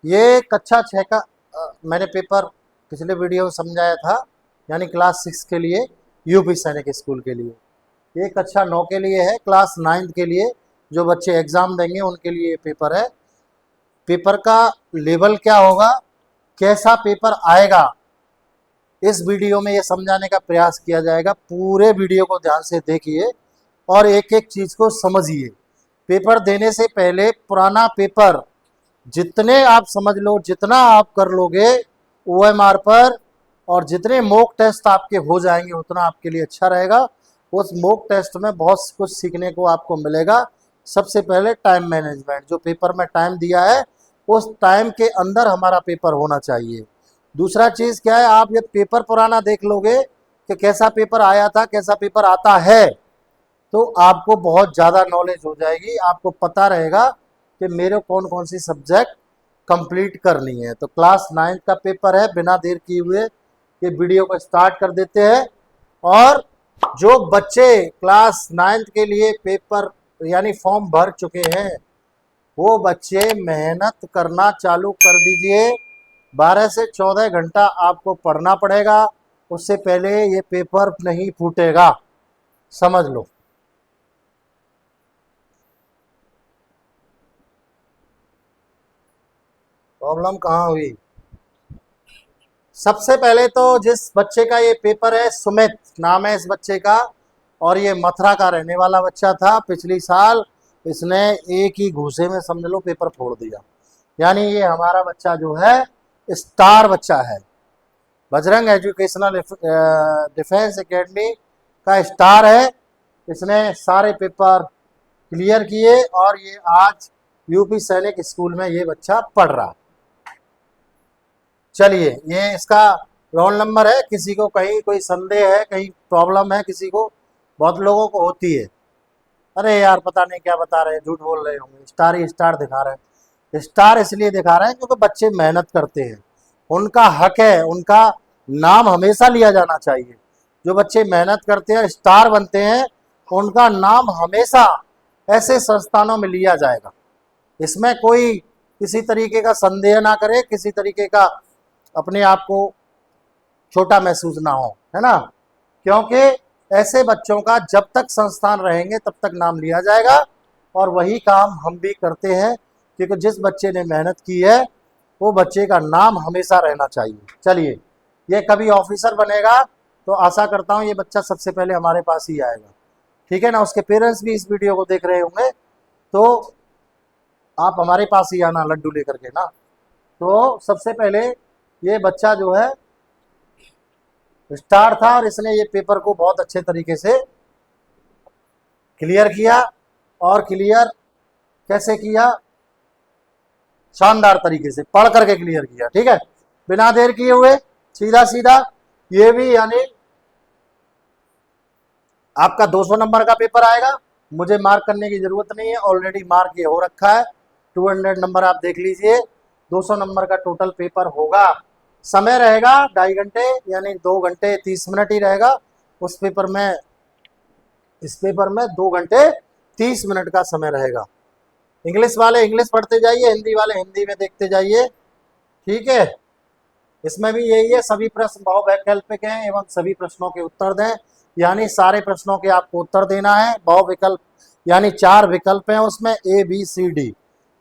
ये कक्षा 6 का मैंने पेपर पिछले वीडियो में समझाया था, यानी क्लास 6 के लिए, यूपी सैनिक स्कूल के लिए। ये कक्षा 9 के लिए है, क्लास 9 के लिए जो बच्चे एग्ज़ाम देंगे उनके लिए ये पेपर है। पेपर का लेवल क्या होगा, कैसा पेपर आएगा, इस वीडियो में ये समझाने का प्रयास किया जाएगा। पूरे वीडियो को ध्यान से देखिए और एक एक चीज़ को समझिए। पेपर देने से पहले पुराना पेपर जितने आप समझ लो, जितना आप कर लोगे ओएमआर पर, और जितने मॉक टेस्ट आपके हो जाएंगे उतना आपके लिए अच्छा रहेगा। उस मॉक टेस्ट में बहुत कुछ सीखने को आपको मिलेगा। सबसे पहले टाइम मैनेजमेंट, जो पेपर में टाइम दिया है उस टाइम के अंदर हमारा पेपर होना चाहिए। दूसरा चीज़ क्या है, आप ये पेपर पुराना देख लोगे कि कैसा पेपर आया था, कैसा पेपर आता है, तो आपको बहुत ज़्यादा नॉलेज हो जाएगी। आपको पता रहेगा कि मेरे कौन कौन सी सब्जेक्ट कंप्लीट करनी है। तो क्लास 9 का पेपर है। बिना देर किए हुए ये वीडियो को स्टार्ट कर देते हैं। और जो बच्चे क्लास 9 के लिए पेपर यानी फॉर्म भर चुके हैं वो बच्चे मेहनत करना चालू कर दीजिए। 12 से 14 घंटा आपको पढ़ना पड़ेगा, उससे पहले ये पेपर नहीं फूटेगा, समझ लो। प्रॉब्लम कहाँ हुई? सबसे पहले तो जिस बच्चे का ये पेपर है, सुमित नाम है इस बच्चे का, और ये मथुरा का रहने वाला बच्चा था। पिछली साल इसने एक ही घूसे में समझ लो पेपर फोड़ दिया। यानी ये हमारा बच्चा जो है स्टार बच्चा है, बजरंग एजुकेशनल डिफेंस एकेडमी का स्टार है। इसने सारे पेपर क्लियर किए और ये आज यूपी सैनिक स्कूल में ये बच्चा पढ़ रहा। चलिए, ये इसका रोल नंबर है। किसी को कहीं कोई संदेह है, कहीं प्रॉब्लम है, किसी को, बहुत लोगों को होती है, अरे यार पता नहीं क्या बता रहे हैं, झूठ बोल रहे होंगे, स्टार ही स्टार दिखा रहे हैं। स्टार इसलिए दिखा रहे हैं क्योंकि बच्चे मेहनत करते हैं, उनका हक है, उनका नाम हमेशा लिया जाना चाहिए। जो बच्चे मेहनत करते हैं, स्टार बनते हैं, उनका नाम हमेशा ऐसे संस्थानों में लिया जाएगा। इसमें कोई किसी तरीके का संदेह ना करे, किसी तरीके का अपने आप को छोटा महसूस ना हो, है ना। क्योंकि ऐसे बच्चों का जब तक संस्थान रहेंगे तब तक नाम लिया जाएगा। और वही काम हम भी करते हैं, क्योंकि जिस बच्चे ने मेहनत की है वो बच्चे का नाम हमेशा रहना चाहिए। चलिए, ये कभी ऑफिसर बनेगा तो आशा करता हूँ ये बच्चा सबसे पहले हमारे पास ही आएगा, ठीक है ना। उसके पेरेंट्स भी इस वीडियो को देख रहे होंगे, तो आप हमारे पास ही आना लड्डू लेकर के ना। तो सबसे पहले ये बच्चा जो है स्टार था और इसने ये पेपर को बहुत अच्छे तरीके से क्लियर किया। और क्लियर कैसे किया? शानदार तरीके से पढ़ करके क्लियर किया, ठीक है, बिना देर किए हुए, सीधा सीधा। ये भी यानी आपका 200 नंबर का पेपर आएगा, मुझे मार्क करने की जरूरत नहीं है, ऑलरेडी मार्क ये हो रखा है। 200 नंबर आप देख लीजिए, 200 नंबर का टोटल पेपर होगा। समय रहेगा 2.5 घंटे, यानी 2 घंटे 30 मिनट ही रहेगा। उस पेपर में, इस पेपर में 2 घंटे 30 मिनट का समय रहेगा। इंग्लिश वाले इंग्लिश पढ़ते जाइए, हिंदी वाले हिंदी में देखते जाइए, ठीक है। इसमें भी यही है, सभी प्रश्न बहुवैकल्पिक हैं एवं सभी प्रश्नों के उत्तर दें, यानी सारे प्रश्नों के आपको उत्तर देना है। बहुविकल्प यानी 4 विकल्प हैं उसमें, ए बी सी डी,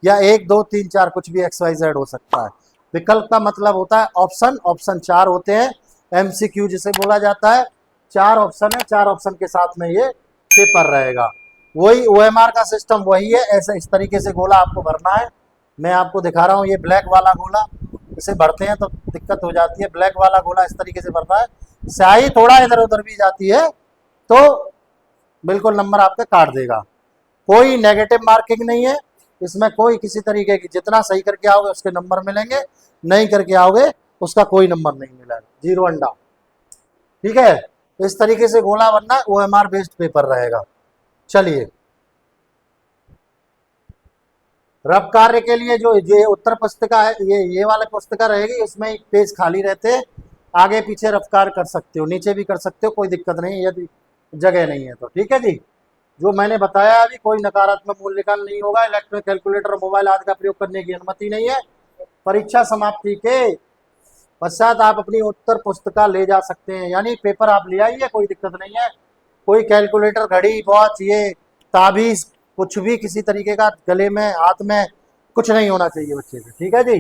या 1 2 3 4 कुछ भी XYZ हो सकता है। विकल्प का मतलब होता है ऑप्शन, ऑप्शन 4 होते हैं, MCQ जिसे बोला जाता है। 4 ऑप्शन है, 4 ऑप्शन के साथ में ये पेपर रहेगा। वही OMR का सिस्टम वही है, ऐसे इस तरीके से गोला आपको भरना है। मैं आपको दिखा रहा हूँ, ये ब्लैक वाला गोला, इसे भरते हैं तो दिक्कत हो जाती है। ब्लैक वाला गोला इस तरीके से भरना है, स्याही थोड़ा इधर उधर भी जाती है तो बिल्कुल नंबर आपका काट देगा। कोई नेगेटिव मार्किंग नहीं है इसमें, कोई किसी तरीके की, जितना सही करके आओगे उसके नंबर मिलेंगे, नहीं करके आओगे उसका कोई नंबर नहीं मिलेगा, 0 अंडा, ठीक है। इस तरीके से गोला बनना OMR बेस्ड पेपर रहेगा। चलिए, रफ कार्य के लिए जो ये उत्तर पुस्तिका है, ये वाला पुस्तिका रहेगी, इसमें एक पेज खाली रहते हैं, आगे पीछे रफ कार्य कर सकते हो, नीचे भी कर सकते हो, कोई दिक्कत नहीं, यदि जगह नहीं है तो, ठीक है जी। जो मैंने बताया अभी, कोई नकारात्मक मूल्यांकन नहीं होगा। इलेक्ट्रॉनिक कैलकुलेटर और मोबाइल आदि का प्रयोग करने की अनुमति नहीं है। परीक्षा समाप्ति के पश्चात आप अपनी उत्तर पुस्तिका ले जा सकते हैं। यानी पेपर आप ले आइए, कोई दिक्कत नहीं है। कोई कैलकुलेटर, घड़ी, वॉच, ये ताबीज, कुछ भी किसी तरीके का गले में, हाथ में कुछ नहीं होना चाहिए बच्चे से। ठीक है जी।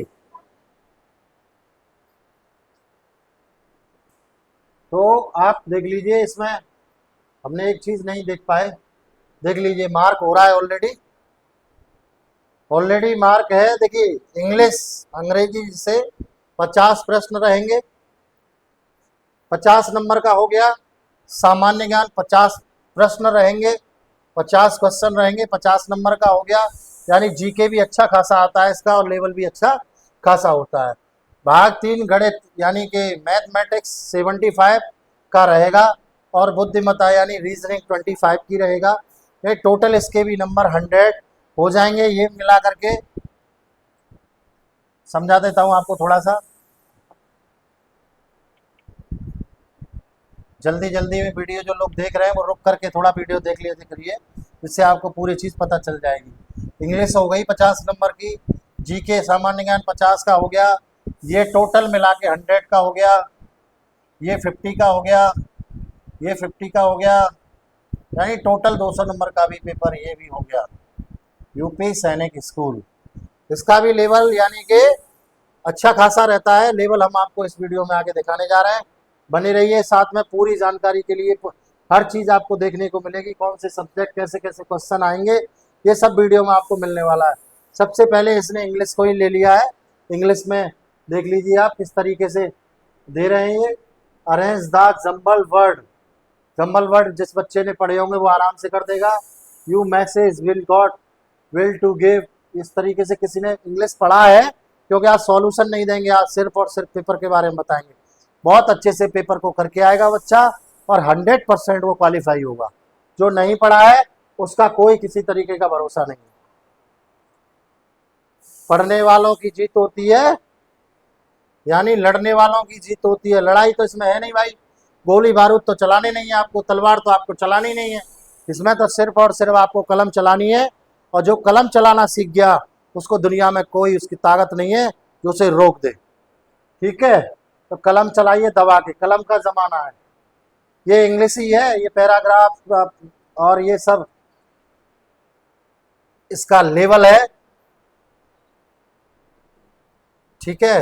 तो आप देख लीजिए, इसमें हमने एक चीज नहीं देख पाए, देख लीजिए मार्क हो रहा है ऑलरेडी। ऑलरेडी मार्क है। देखिए इंग्लिश, अंग्रेजी से 50 प्रश्न रहेंगे, 50 नंबर का हो गया। सामान्य ज्ञान 50 प्रश्न रहेंगे, 50 क्वेश्चन रहेंगे, 50 नंबर का हो गया। यानी जीके भी अच्छा खासा आता है इसका, और लेवल भी अच्छा खासा होता है। भाग 3 गणित यानी कि मैथमेटिक्स 75 का रहेगा, और बुद्धिमत्ता यानी रीजनिंग 25 की रहेगा। ये टोटल इसके भी नंबर 100 हो जाएंगे। ये मिला करके समझा देता हूँ आपको थोड़ा सा, जल्दी जल्दी में वीडियो जो लोग देख रहे हैं वो रुक करके थोड़ा वीडियो देख लिया करिए, जिससे आपको पूरी चीज़ पता चल जाएगी। इंग्लिश हो गई 50 नंबर की, जीके सामान्य ज्ञान 50 का हो गया, ये टोटल मिला के 100 का हो गया, ये 50 का हो गया, ये 50 का हो गया, यानी टोटल 200 नंबर का भी पेपर ये भी हो गया। यूपी सैनिक स्कूल, इसका भी लेवल यानी कि अच्छा खासा रहता है। लेवल हम आपको इस वीडियो में आगे दिखाने जा रहे हैं, बने रहिए साथ में। पूरी जानकारी के लिए हर चीज़ आपको देखने को मिलेगी, कौन से सब्जेक्ट कैसे कैसे क्वेश्चन आएंगे, ये सब वीडियो में आपको मिलने वाला है। सबसे पहले इसने इंग्लिश को ही ले लिया है। इंग्लिश में देख लीजिए आप किस तरीके से दे रहे हैं ये। Arrange the jumble word, jumble word जिस बच्चे ने पढ़े होंगे वो आराम से कर देगा। You message will got will to give, इस तरीके से किसी ने इंग्लिश पढ़ा है, क्योंकि आज सॉल्यूशन नहीं देंगे, आज सिर्फ और सिर्फ पेपर के बारे में बताएंगे। बहुत अच्छे से पेपर को करके आएगा बच्चा, और 100% वो क्वालिफाई होगा। जो नहीं पढ़ा है उसका कोई किसी तरीके का भरोसा नहीं है। पढ़ने वालों की जीत होती है, यानी लड़ने वालों की जीत होती है। लड़ाई तो इसमें है नहीं भाई, गोली बारूद तो चलाने नहीं है आपको, तलवार तो आपको चलानी नहीं है। इसमें तो सिर्फ और सिर्फ आपको कलम चलानी है, और जो कलम चलाना सीख गया उसको दुनिया में कोई उसकी ताकत नहीं है जो उसे रोक दे। ठीक है, तो कलम चलाइए दबा के, कलम का जमाना है। ये इंग्लिश ही है, ये पैराग्राफ और ये सब इसका लेवल है। ठीक है,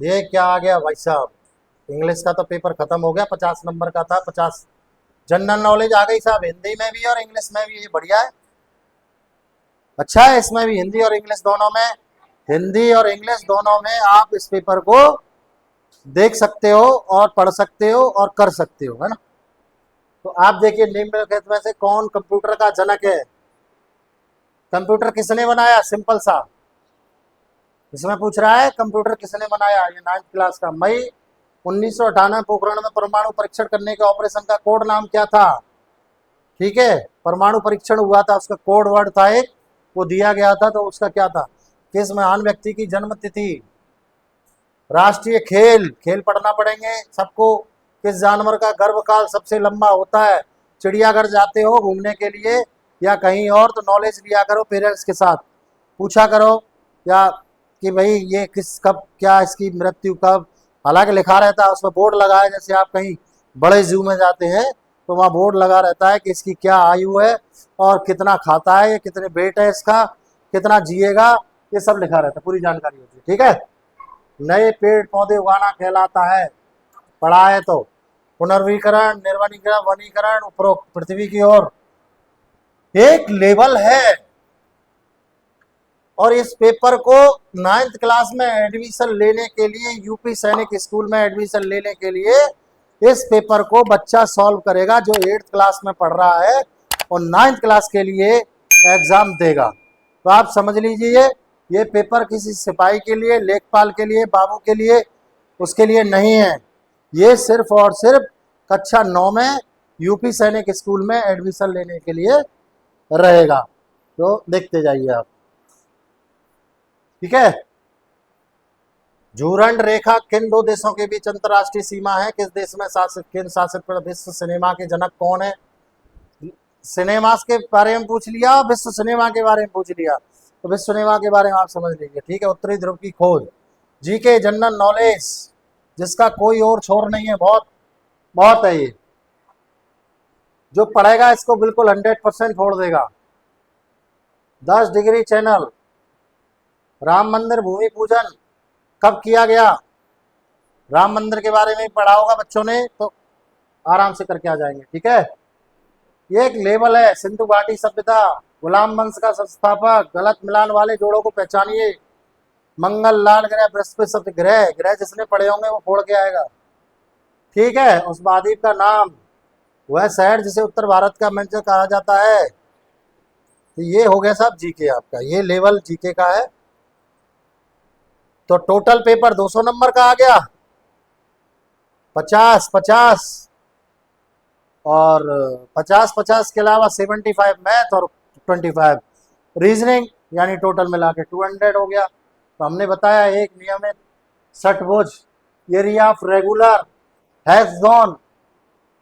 ये क्या आ गया भाई साहब, इंग्लिश का तो पेपर खत्म हो गया, 50 नंबर का था। 50 जनरल नॉलेज आ गई साहब, हिंदी में भी और इंग्लिश में भी। ये बढ़िया है, अच्छा है। इसमें भी हिंदी और इंग्लिश दोनों में, हिंदी और इंग्लिश दोनों में आप इस पेपर को देख सकते हो और पढ़ सकते हो और कर सकते हो, है ना। तो आप देखिए निम्नलिखित में से कौन कंप्यूटर का जनक है। कंप्यूटर किसने बनाया, सिंपल सा इसमें पूछ रहा है, कंप्यूटर किसने बनाया। ये 9th क्लास का, मई 1998 पोखरण में परमाणु परीक्षण करने के ऑपरेशन का कोड नाम क्या था। ठीक है, परमाणु परीक्षण हुआ था, उसका कोड वर्ड था एक, वो दिया गया था, तो उसका क्या था। किस महान व्यक्ति की जन्म तिथि। राष्ट्रीय खेल, खेल पढ़ना पड़ेंगे सबको। किस जानवर का गर्भकाल सबसे लंबा होता है। चिड़ियाघर जाते हो घूमने के लिए या कहीं और, तो नॉलेज लिया करो पेरेंट्स के साथ, पूछा करो या कि भाई ये किस कब क्या इसकी मृत्यु कब। हालांकि लिखा रहता है उसमें, बोर्ड लगा है, जैसे आप कहीं बड़े जू में जाते हैं तो वहाँ बोर्ड लगा रहता है कि इसकी क्या आयु है और कितना खाता है, कितने वेट है इसका, कितना जिएगा, ये सब लिखा रहता है, पूरी जानकारी होती है। ठीक है, नए पेड़ पौधे उगाना कहलाता है, पढ़ा है तो। पुनर्वीकरण, निर्वनीकरण, वनीकरण, उपरोक्त पृथ्वी की ओर एक लेवल है। और इस पेपर को 9th क्लास में एडमिशन लेने के लिए, यूपी सैनिक स्कूल में एडमिशन लेने के लिए इस पेपर को बच्चा सॉल्व करेगा जो 8th क्लास में पढ़ रहा है और 9th क्लास के लिए एग्जाम देगा। तो आप समझ लीजिए, ये पेपर किसी सिपाही के लिए, लेखपाल के लिए, बाबू के लिए, उसके लिए नहीं है। ये सिर्फ और सिर्फ कक्षा 9 में यूपी सैनिक स्कूल में एडमिशन लेने के लिए रहेगा। तो देखते जाइए आप। ठीक है, झूरण रेखा किन दो देशों के बीच अंतरराष्ट्रीय सीमा है। किस देश में शासित, केंद्र शासित प्रदेश। विश्व सिनेमा के जनक कौन है। सिनेमा के बारे में पूछ लिया, विश्व सिनेमा के बारे में पूछ लिया। तो विश्वनेवा के बारे में आप समझ लीजिए, ठीक है। उत्तरी ध्रुव की खोज, जीके जनरल नॉलेज जिसका कोई और छोर नहीं है, बहुत बहुत है ये। जो पढ़ेगा इसको बिल्कुल 100% फोड़ देगा। 10 डिग्री चैनल, राम मंदिर भूमि पूजन कब किया गया, राम मंदिर के बारे में ही पढ़ा होगा बच्चों ने, तो आराम से करके आ जाएंगे, ठीक है। ये एक लेवल है, सिंधु घाटी सभ्यता, गुलाम वंश का संस्थापक, गलत मिलान वाले जोड़ों को पहचानिए, मंगल लाल ग्रह, बृहस्पति ग्रह, ग्रह जिसने पढ़े होंगे वो फोड़ के आएगा, ठीक है। उस महाद्वीप का नाम, वह शहर जिसे उत्तर भारत का मैनचेस्टर कहा जाता है। तो ये हो गया साहब जीके आपका, ये लेवल जीके का है। तो टोटल पेपर 200 नंबर का आ गया, 50-50 और 50-50 के अलावा 75 मैथ और 25 रीजनिंग, यानी टोटल मिला के 200 हो गया। तो हमने बताया एक नियमित षटभुज, एरिया ऑफ रेगुलर हेक्सागोन,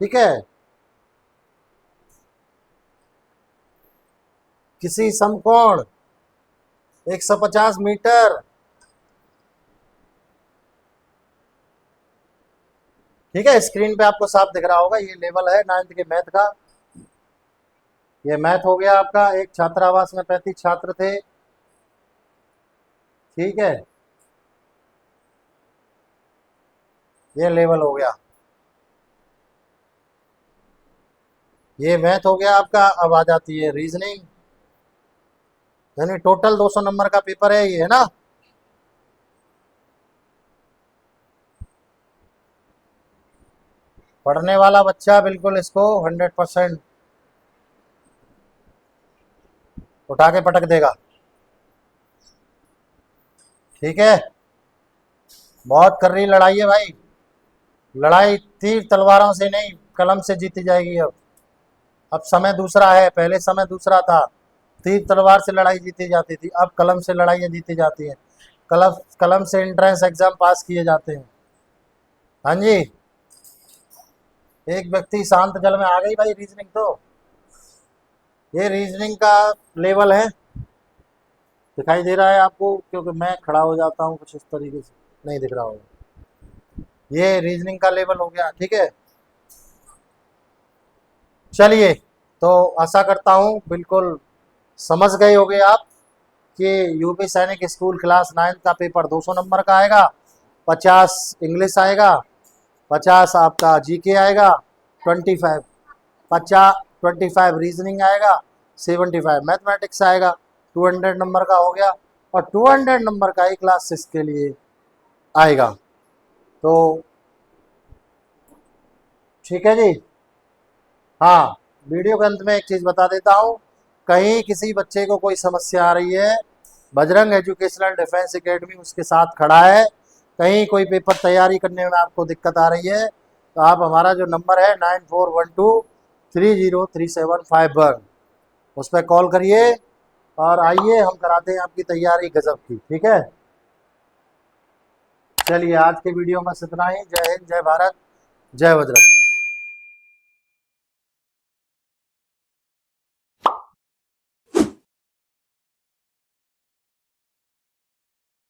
ठीक है, किसी समकोण 150 मीटर, ठीक है। स्क्रीन पे आपको साफ दिख रहा होगा, ये लेवल है 9th के मैथ का। ये मैथ हो गया आपका, एक छात्रावास में 35 छात्र थे, ठीक है। ये लेवल हो गया, ये मैथ हो गया आपका। अब आ जाती है रीजनिंग, यानी टोटल 200 नंबर का पेपर है ये, है ना। पढ़ने वाला बच्चा बिल्कुल इसको 100% उठा के पटक देगा, ठीक है। बहुत कर रही लड़ाई है भाई, लड़ाई तीर तलवारों से नहीं, कलम से जीती जाएगी। अब समय दूसरा है, पहले समय दूसरा था, तीर तलवार से लड़ाई जीती जाती थी, अब कलम से लड़ाइयाँ जीती जाती हैं। कलम कलम से एंट्रेंस एग्जाम पास किए जाते हैं। हाँ जी, एक व्यक्ति शांत जल में आ गई भाई रीजनिंग। तो ये रीजनिंग का लेवल है, दिखाई दे रहा है आपको, क्योंकि मैं खड़ा हो जाता हूँ कुछ इस तरीके से, नहीं दिख रहा होगा। ये रीजनिंग का लेवल हो गया, ठीक है। चलिए, तो आशा करता हूँ बिल्कुल समझ गए होगे आप कि यूपी सैनिक स्कूल क्लास 9 का पेपर 200 नंबर का आएगा। 50 इंग्लिश आएगा, 50 आपका जीके आएगा, 25 रीजनिंग आएगा, 75 मैथमेटिक्स आएगा। 200 नंबर का हो गया, और 200 नंबर का ही क्लास 6 के लिए आएगा। तो ठीक है जी। हाँ, वीडियो के अंत में एक चीज़ बता देता हूँ, कहीं किसी बच्चे को कोई समस्या आ रही है, बजरंग एजुकेशनल डिफेंस एकेडमी उसके साथ खड़ा है। कहीं कोई पेपर तैयारी करने में आपको दिक्कत आ रही है, तो आप हमारा जो नंबर है 9412303751, उस पर कॉल करिए और आइए, हम कराते हैं आपकी तैयारी गजब की, ठीक है। चलिए, आज के वीडियो में इतना ही। जय हिंद, जय भारत, जय बजरंग।